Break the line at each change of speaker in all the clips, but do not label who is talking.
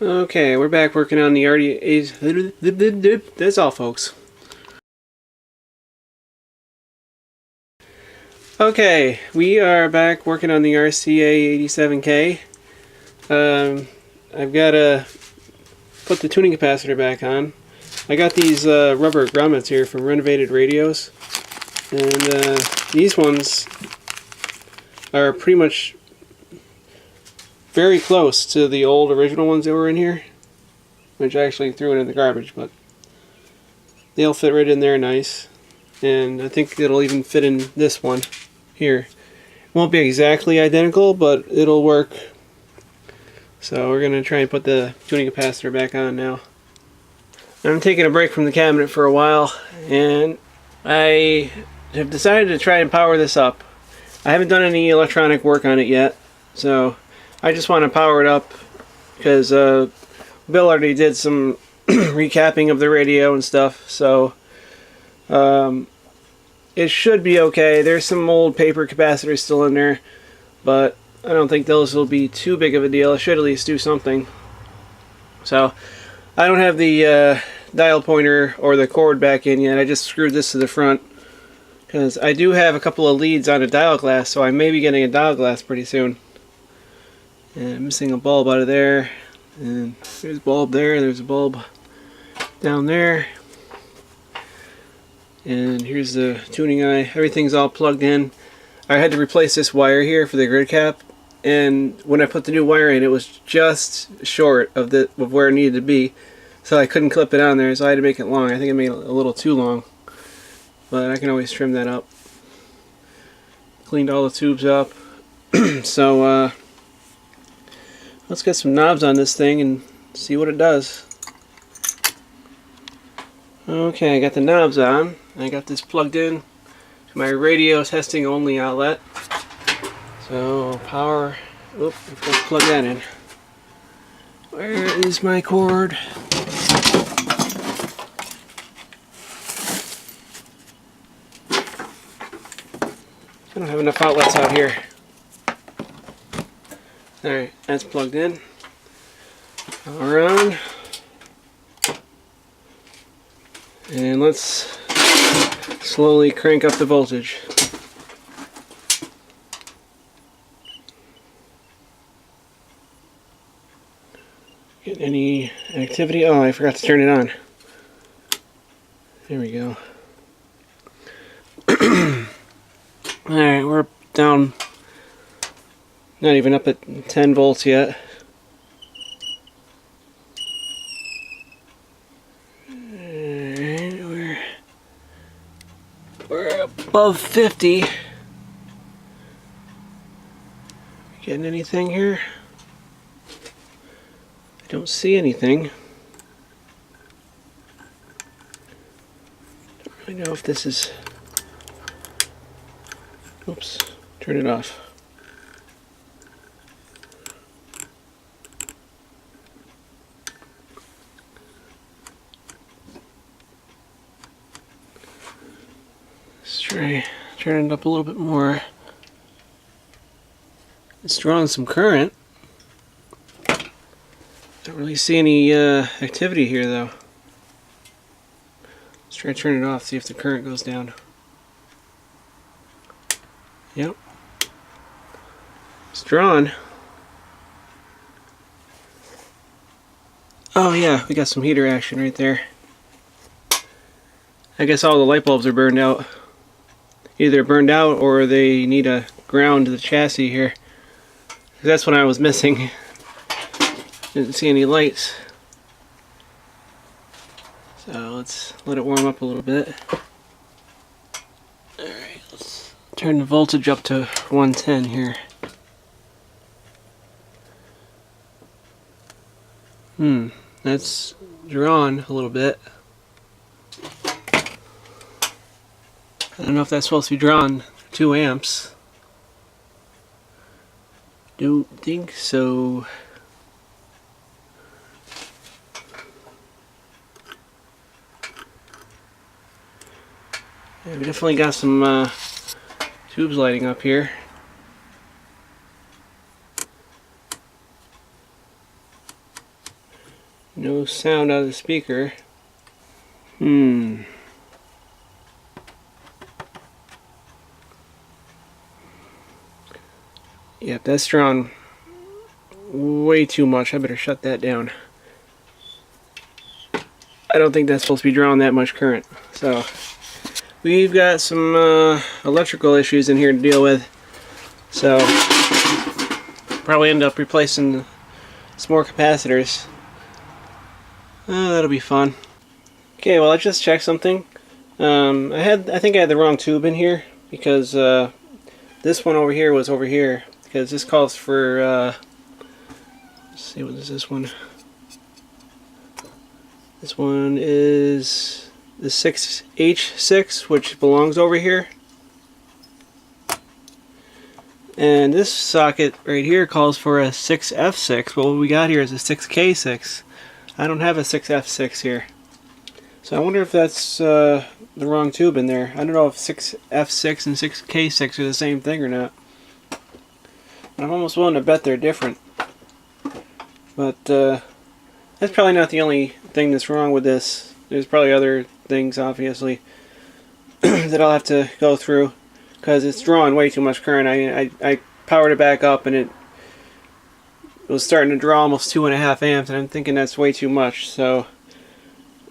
Okay, we're back working on the RCA. That's all, folks. Okay, we are back working on the RCA 87K. I've got to put the tuning capacitor back on. I got these rubber grommets here from Renovated Radios, and these ones are pretty much very close to the old original ones that were in here, which I actually threw it in the garbage, but they'll fit right in there nice, and I think it'll even fit in this one here. It won't be exactly identical, but it'll work. So we're going to try and put the tuning capacitor back on now. I'm taking a break from the cabinet for a while, and I have decided to try and power this up. I haven't done any electronic work on it yet, so I just want to power it up because Bill already did some recapping of the radio and stuff, so it should be okay. There's some old paper capacitors still in there, but I don't think those will be too big of a deal. I should at least do something. So I don't have the dial pointer or the cord back in yet. I just screwed this to the front because I do have a couple of leads on a dial glass, so I may be getting a dial glass pretty soon. And I'm missing a bulb out of there, and there's a bulb there, there's a bulb down there, and here's the tuning eye. Everything's all plugged in. I had to replace this wire here for the grid cap, and when I put the new wire in, it was just short of where it needed to be, so I couldn't clip it on there, so I had to make it long. I think I made it a little too long, but I can always trim that up. Cleaned all the tubes up. So let's get some knobs on this thing and see what it does. Okay, I got the knobs on. I got this plugged in to my radio testing only outlet. So power, let's plug that in. Where is my cord? I don't have enough outlets out here. Alright, that's plugged in. Power on. And let's slowly crank up the voltage. Get any activity? Oh, I forgot to turn it on. There we go. Alright, we're down. Not even up at 10 volts yet. Alright, we're above 50. Getting anything here? I don't see anything. Don't really know if this is... Oops, turn it off. Let's try turn it up a little bit more. It's drawing some current. Don't really see any activity here though. Let's try to turn it off, see if the current goes down. Yep. It's drawn. Oh yeah, we got some heater action right there. I guess all the light bulbs are burned out. Either burned out or they need a ground to the chassis here. That's what I was missing. Didn't see any lights. So let's let it warm up a little bit. Alright, let's turn the voltage up to 110 here. That's drawn a little bit. I don't know if that's supposed to be drawn 2 amps. Don't think so. Yeah, we definitely got some tubes lighting up here. No sound out of the speaker. Yep, that's drawn way too much. I better shut that down. I don't think that's supposed to be drawing that much current. So we've got some electrical issues in here to deal with. So probably end up replacing some more capacitors. That'll be fun. Okay, well, I just checked something. I think I had the wrong tube in here because this one over here was over here, because this calls for let's see, what is this one? This one is the 6H6, which belongs over here. And this socket right here calls for a 6F6, but what we got here is a 6K6. I don't have a 6F6 here. So I wonder if that's the wrong tube in there. I don't know if 6F6 and 6K6 are the same thing or not. I'm almost willing to bet they're different. But that's probably not the only thing that's wrong with this. There's probably other things, obviously, that I'll have to go through, because it's drawing way too much current. I powered it back up and it was starting to draw almost 2.5 amps, and I'm thinking that's way too much. So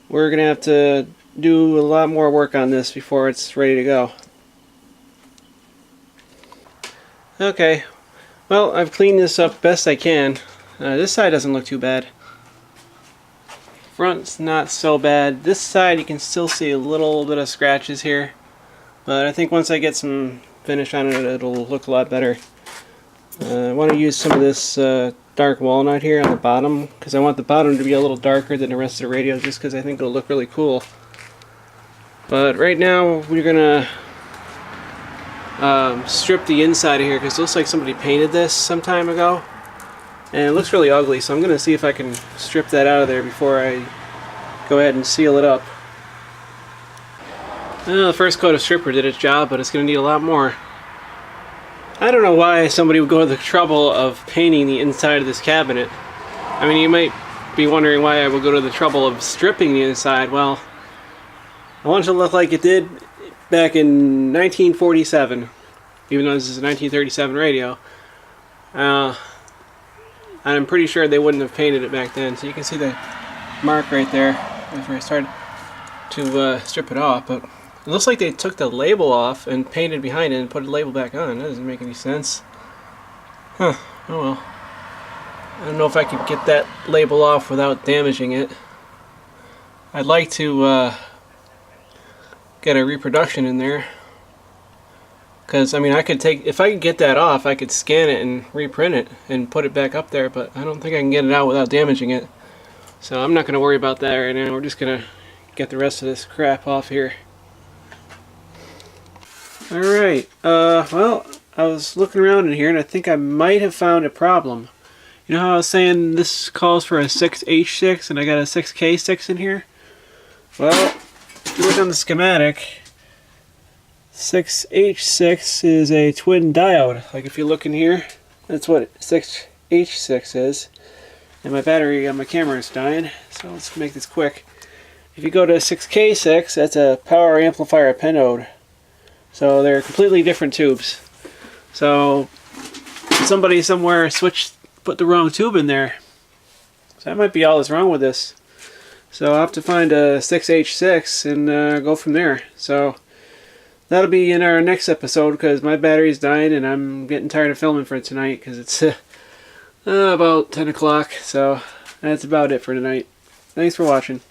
we're going to have to do a lot more work on this before it's ready to go. Okay, well, I've cleaned this up best I can. This side doesn't look too bad. Front's not so bad. This side you can still see a little bit of scratches here, but I think once I get some finish on it, it'll look a lot better. I want to use some of this dark walnut here on the bottom, because I want the bottom to be a little darker than the rest of the radio, just because I think it'll look really cool. But right now we're gonna strip the inside of here, because it looks like somebody painted this some time ago, and it looks really ugly. So I'm gonna see if I can strip that out of there before I go ahead and seal it up. The first coat of stripper did its job, but it's gonna need a lot more. I don't know why somebody would go to the trouble of painting the inside of this cabinet. I mean, you might be wondering why I would go to the trouble of stripping the inside. Well, I want it to look like it did back in 1947, even though this is a 1937 radio. I'm pretty sure they wouldn't have painted it back then. So you can see the mark right there. That's where I started to strip it off, but it looks like they took the label off and painted behind it and put the label back on. That doesn't make any sense. Huh. Oh well. I don't know if I could get that label off without damaging it. I'd like to get a reproduction in there, because I mean, I could take, if I could get that off, I could scan it and reprint it and put it back up there, but I don't think I can get it out without damaging it. So I'm not going to worry about that right now. We're just going to get the rest of this crap off here. Alright, well, I was looking around in here and I think I might have found a problem. You know how I was saying this calls for a 6H6 and I got a 6K6 in here? Well, if you look on the schematic, 6H6 is a twin diode. Like if you look in here, that's what 6H6 is. And my battery on my camera is dying, so let's make this quick. If you go to 6K6, that's a power amplifier penode. So they're completely different tubes. So somebody somewhere put the wrong tube in there. So that might be all that's wrong with this. So I'll have to find a 6H6 and go from there. So that'll be in our next episode, because my battery's dying and I'm getting tired of filming for tonight, because it's about 10 o'clock. So that's about it for tonight. Thanks for watching.